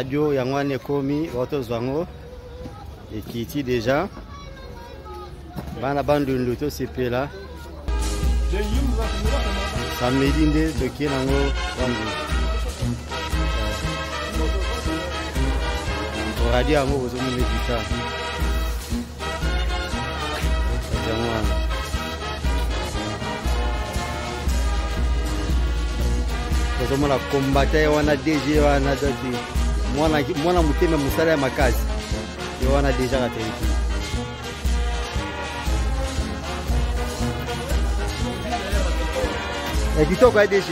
radio Yangwane Komi, Roto Zwango, et Kiti déjà. Bana bandu ndoto CP là. Samedi nde toki nango bandu. Radio yango bozomona bita. Bozomona combattre wana DG wana dati. Mwana mutema musala ya makazi. Wana déjà la télé. Et kitoko ya DG.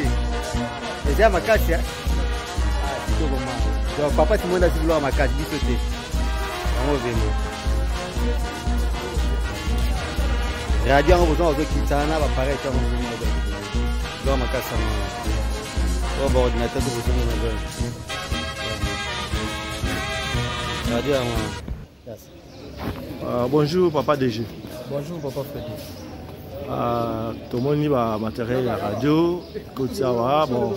Eza makasi ya. Kitoko ma. Donc papa Simon a dit makasi bisote. Yango vemo. Radio yango besoin de kitana ba pareil comme on dit. Makasi ma. Bon ordinateur de besoin de radio yango. Bonjour papa DG. Bonjour papa Freddy. Tout le monde a matériel à la radio, bon,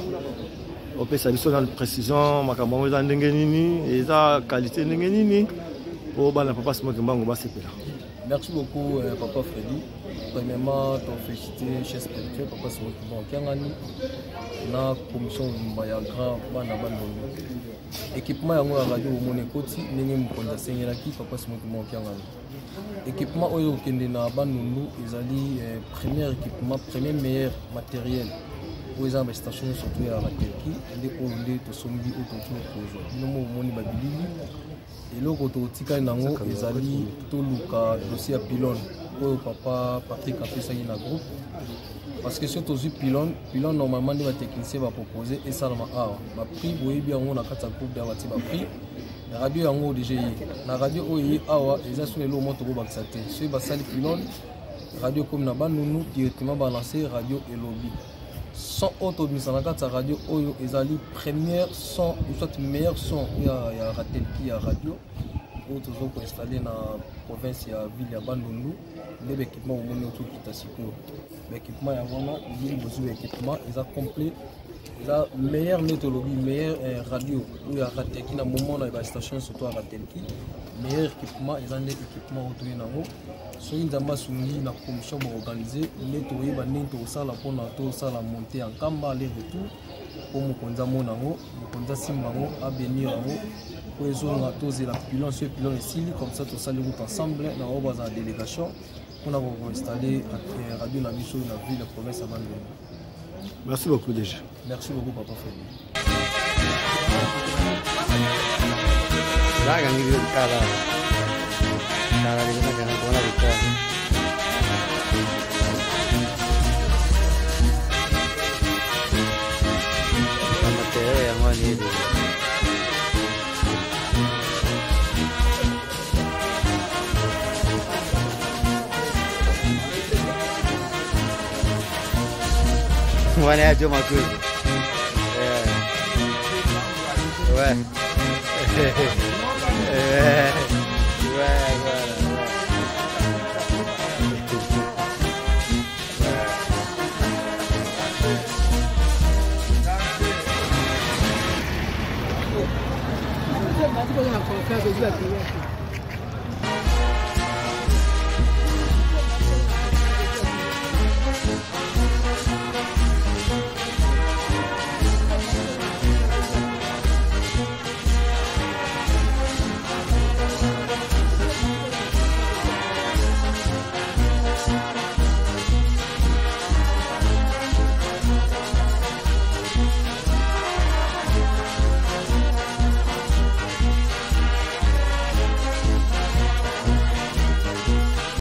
on peut saluer dans la précision, ma caméra est en Nengenini, et la qualité Nengenini, pour la papa Simon Kimbango Basepela. Merci beaucoup papa Freddy. Premièrement, ton félicité chez spirituel papa Simon Kimbango Kiangani, la commission de grand Banabandongo. Équipement yango ya radio Monekoti, ndenge mukonza sengelaki papa Simon Kimbango Kiangani. Équipement oyo kende na banunu ezali premier équipement, premier meilleur matériel pour les investigations surtout à la Turquie et pour les to sombi autour de nous moni babilili et loko to tika nango ezali to luka dossier pylone oyo papa Patrick a fait ça na groupe parce que surtout pylone normalement les techniciens va proposer et ça ma prix boye bien on a kata groupe da bati ba prix la radio yango déjà na radio oyi awa eza sur le moto ko bakisa te so ba sali pylone radio comme na banunu directement balancer radio et lobby son auto misanaka ta radio oyo ezali première son soit meilleur son ya ratel qui ya radio auto zo ko installer na province ya ville ya Bandundu les équipements au monde autour qui tasiko l'équipement ya vraiment il besoin équipement ils complet la meilleure méthodologie, meilleure radio où il y a raté qui na moment dans la station surtout à Ratelki, meilleur équipement, ils ont des équipements autour de nous. So ils ont soumis la commission pour organiser nettoyer ba nento ça la pour nato ça la montée en kamba aller retour pour mon konza monango, mon konza simango à bénir ngo pour les autres nato c'est la pilon sur pilon ici comme ça tout ça les routes ensemble dans au bas en délégation on a installé radio na biso na ville de province à Bandundu. Merci beaucoup déjà. Merci beaucoup papa Freddy. Là, quand il y a un cas ouais, ouais.